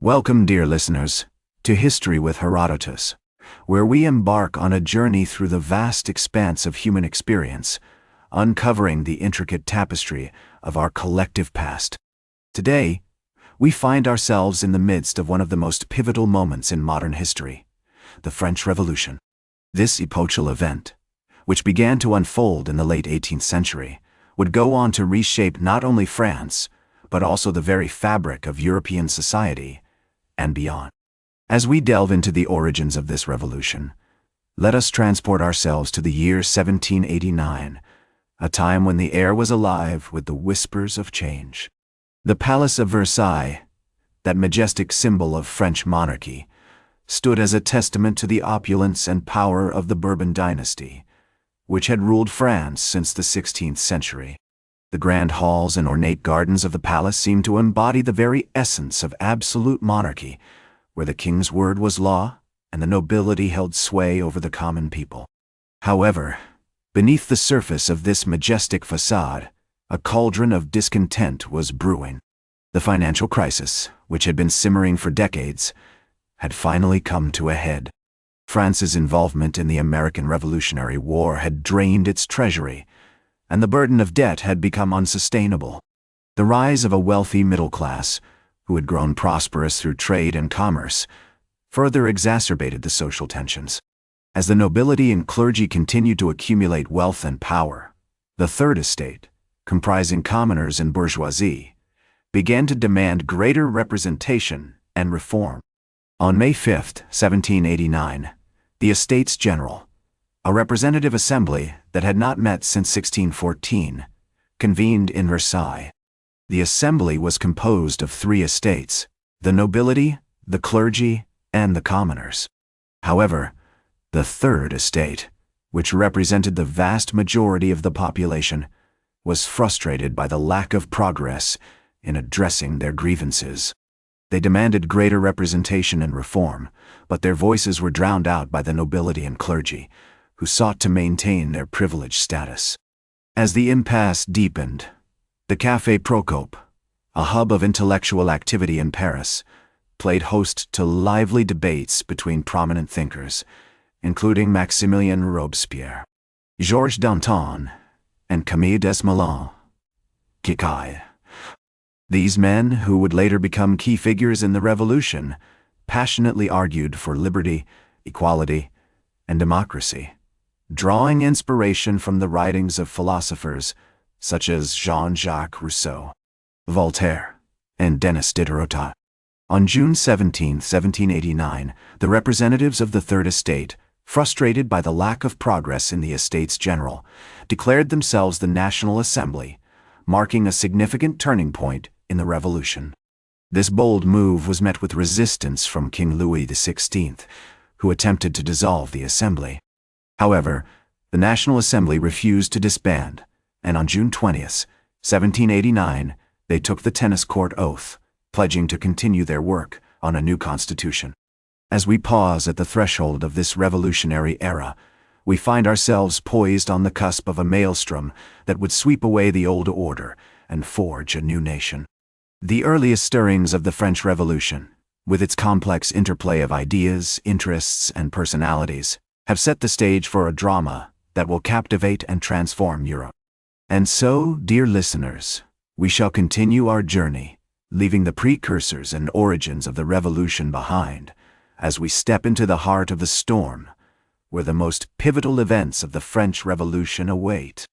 Welcome, dear listeners, to History with Herodotus, where we embark on a journey through the vast expanse of human experience, uncovering the intricate tapestry of our collective past. Today, we find ourselves in the midst of one of the most pivotal moments in modern history, the French Revolution. This epochal event, which began to unfold in the late 18th century, would go on to reshape not only France, but also the very fabric of European society and beyond. As we delve into the origins of this revolution, let us transport ourselves to the year 1789, a time when the air was alive with the whispers of change. The Palace of Versailles, that majestic symbol of French monarchy, stood as a testament to the opulence and power of the Bourbon dynasty, which had ruled France since the 16th century. The grand halls and ornate gardens of the palace seemed to embody the very essence of absolute monarchy, where the king's word was law and the nobility held sway over the common people. However, beneath the surface of this majestic facade, a cauldron of discontent was brewing. The financial crisis, which had been simmering for decades, had finally come to a head. France's involvement in the American Revolutionary War had drained its treasury, and the burden of debt had become unsustainable. The rise of a wealthy middle class, who had grown prosperous through trade and commerce, further exacerbated the social tensions. As the nobility and clergy continued to accumulate wealth and power, the Third Estate, comprising commoners and bourgeoisie, began to demand greater representation and reform. On May 5, 1789, the Estates General, a representative assembly that had not met since 1614, convened in Versailles. The assembly was composed of three estates: the nobility, the clergy, and the commoners. However, the Third Estate, which represented the vast majority of the population, was frustrated by the lack of progress in addressing their grievances. They demanded greater representation and reform, but their voices were drowned out by the nobility and clergy, who sought to maintain their privileged status. As the impasse deepened, the Café Procope, a hub of intellectual activity in Paris, played host to lively debates between prominent thinkers, including Maximilien Robespierre, Georges Danton, and Camille Desmoulins. These men, who would later become key figures in the revolution, passionately argued for liberty, equality, and democracy, drawing inspiration from the writings of philosophers such as Jean-Jacques Rousseau, Voltaire, and Denis Diderot. On June 17, 1789, the representatives of the Third Estate, frustrated by the lack of progress in the Estates General, declared themselves the National Assembly, marking a significant turning point in the revolution. This bold move was met with resistance from King Louis XVI, who attempted to dissolve the assembly. However, the National Assembly refused to disband, and on June 20, 1789, they took the tennis court oath, pledging to continue their work on a new constitution. As we pause at the threshold of this revolutionary era, we find ourselves poised on the cusp of a maelstrom that would sweep away the old order and forge a new nation. The earliest stirrings of the French Revolution, with its complex interplay of ideas, interests, and personalities, have set the stage for a drama that will captivate and transform Europe. And so, dear listeners, we shall continue our journey, leaving the precursors and origins of the revolution behind, as we step into the heart of the storm, where the most pivotal events of the French Revolution await.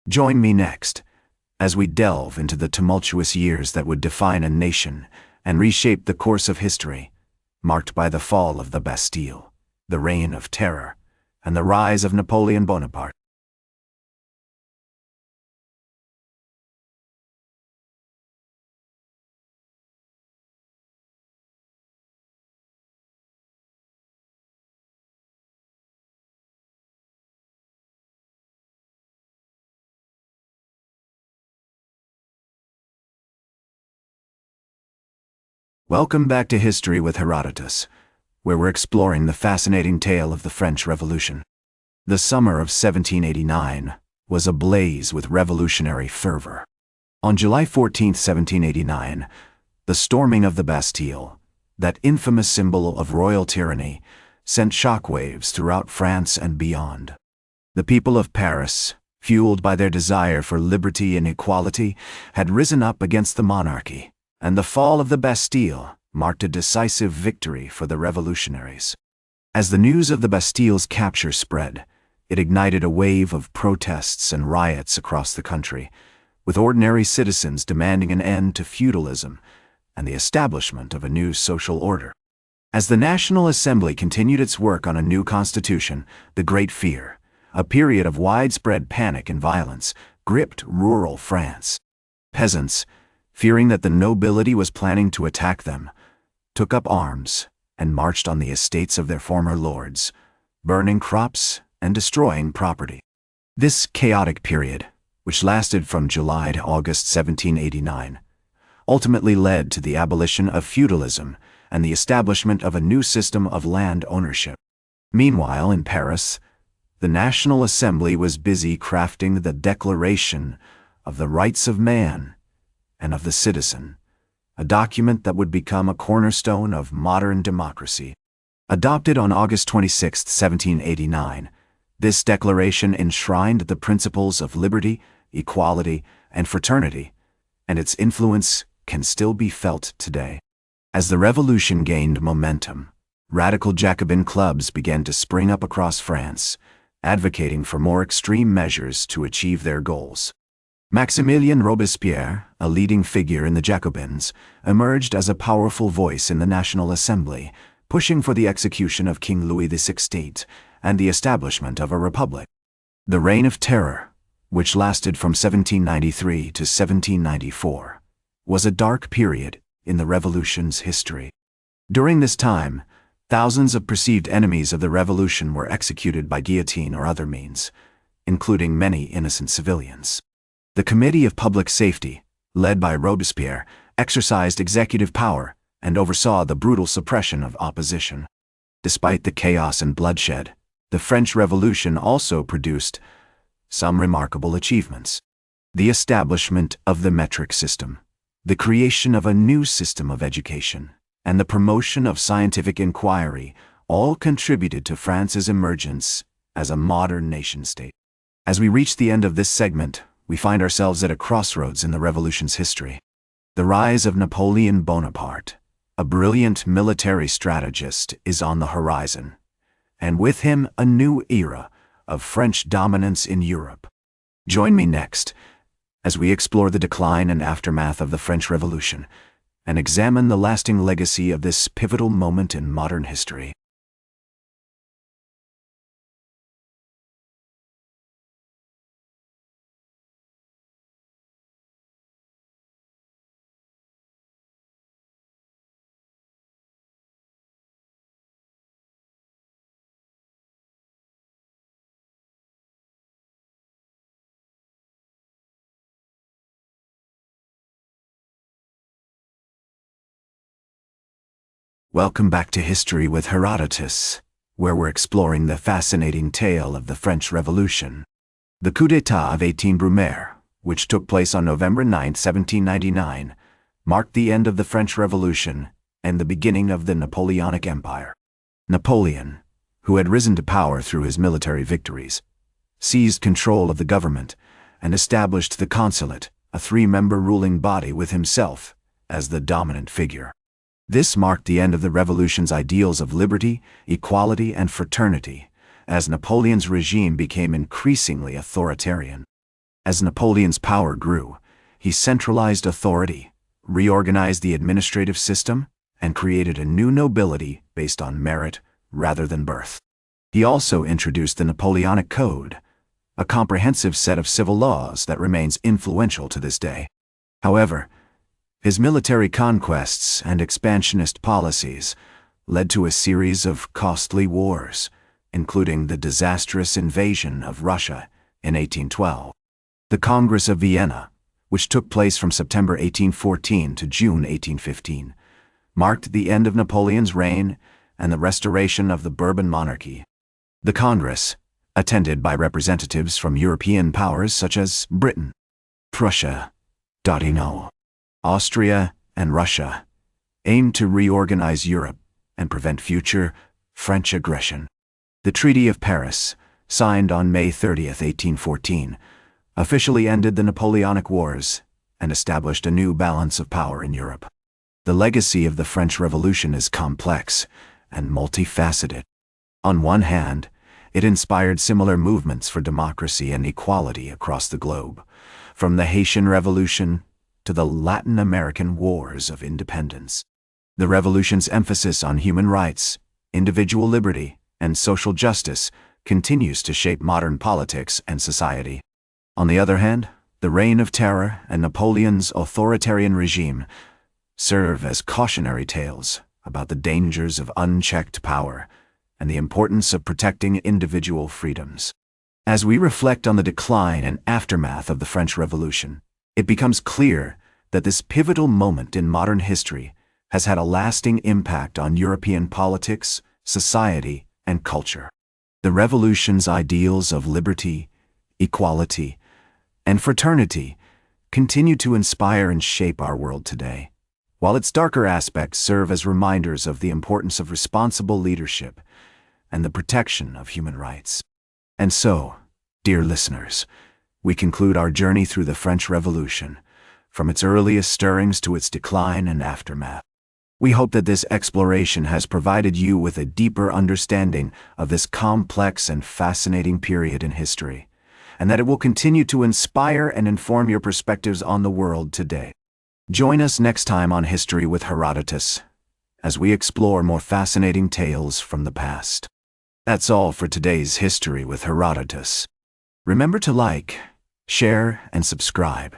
Join me next, as we delve into the tumultuous years that would define a nation and reshape the course of history, marked by the fall of the Bastille, the Reign of Terror, and the rise of Napoleon Bonaparte. Welcome back to History with Herodotus, where we're exploring the fascinating tale of the French Revolution. The summer of 1789 was ablaze with revolutionary fervor. On July 14, 1789, the storming of the Bastille, that infamous symbol of royal tyranny, sent shockwaves throughout France and beyond. The people of Paris, fueled by their desire for liberty and equality, had risen up against the monarchy, and the fall of the Bastille marked a decisive victory for the revolutionaries. As the news of the Bastille's capture spread, it ignited a wave of protests and riots across the country, with ordinary citizens demanding an end to feudalism and the establishment of a new social order. As the National Assembly continued its work on a new constitution, the Great Fear, a period of widespread panic and violence, gripped rural France. Peasants, fearing that the nobility was planning to attack them, took up arms and marched on the estates of their former lords, burning crops and destroying property. This chaotic period, which lasted from July to August 1789, ultimately led to the abolition of feudalism and the establishment of a new system of land ownership. Meanwhile, in Paris, the National Assembly was busy crafting the Declaration of the Rights of Man and of the Citizen, a document that would become a cornerstone of modern democracy. Adopted on August 26, 1789, this declaration enshrined the principles of liberty, equality, and fraternity, and its influence can still be felt today. As the revolution gained momentum, radical Jacobin clubs began to spring up across France, advocating for more extreme measures to achieve their goals. Maximilien Robespierre, a leading figure in the Jacobins, emerged as a powerful voice in the National Assembly, pushing for the execution of King Louis XVI and the establishment of a republic. The Reign of Terror, which lasted from 1793 to 1794, was a dark period in the revolution's history. During this time, thousands of perceived enemies of the revolution were executed by guillotine or other means, including many innocent civilians. The Committee of Public Safety, led by Robespierre, exercised executive power and oversaw the brutal suppression of opposition. Despite the chaos and bloodshed, the French Revolution also produced some remarkable achievements. The establishment of the metric system, the creation of a new system of education, and the promotion of scientific inquiry all contributed to France's emergence as a modern nation-state. As we reach the end of this segment, we find ourselves at a crossroads in the revolution's history. The rise of Napoleon Bonaparte, a brilliant military strategist, is on the horizon, and with him a new era of French dominance in Europe. Join me next as we explore the decline and aftermath of the French Revolution and examine the lasting legacy of this pivotal moment in modern history. Welcome back to History with Herodotus, where we're exploring the fascinating tale of the French Revolution. The coup d'état of 18 Brumaire, which took place on November 9, 1799, marked the end of the French Revolution and the beginning of the Napoleonic Empire. Napoleon, who had risen to power through his military victories, seized control of the government and established the consulate, a three-member ruling body with himself as the dominant figure. This marked the end of the revolution's ideals of liberty, equality, and fraternity, as Napoleon's regime became increasingly authoritarian. As Napoleon's power grew, he centralized authority, reorganized the administrative system, and created a new nobility based on merit rather than birth. He also introduced the Napoleonic Code, a comprehensive set of civil laws that remains influential to this day. However, his military conquests and expansionist policies led to a series of costly wars, including the disastrous invasion of Russia in 1812. The Congress of Vienna, which took place from September 1814 to June 1815, marked the end of Napoleon's reign and the restoration of the Bourbon monarchy. The Congress, attended by representatives from European powers such as Britain, Prussia, Austria, and Russia, aimed to reorganize Europe and prevent future French aggression. The Treaty of Paris, signed on May 30, 1814, officially ended the Napoleonic Wars and established a new balance of power in Europe. The legacy of the French Revolution is complex and multifaceted. On one hand, it inspired similar movements for democracy and equality across the globe, from the Haitian Revolution to the Latin American Wars of Independence. The revolution's emphasis on human rights, individual liberty, and social justice continues to shape modern politics and society. On the other hand, the Reign of Terror and Napoleon's authoritarian regime serve as cautionary tales about the dangers of unchecked power and the importance of protecting individual freedoms. As we reflect on the decline and aftermath of the French Revolution, it becomes clear that this pivotal moment in modern history has had a lasting impact on European politics, society, and culture. The revolution's ideals of liberty, equality, and fraternity continue to inspire and shape our world today, while its darker aspects serve as reminders of the importance of responsible leadership and the protection of human rights. And so, dear listeners, we conclude our journey through the French Revolution, from its earliest stirrings to its decline and aftermath. We hope that this exploration has provided you with a deeper understanding of this complex and fascinating period in history, and that it will continue to inspire and inform your perspectives on the world today. Join us next time on History with Herodotus, as we explore more fascinating tales from the past. That's all for today's History with Herodotus. Remember to like, share, and subscribe.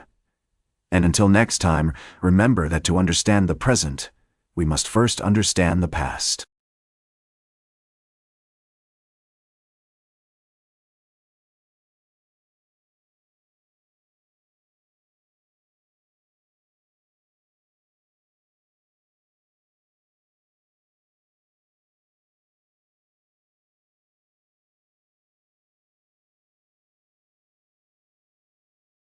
And until next time, remember that to understand the present, we must first understand the past.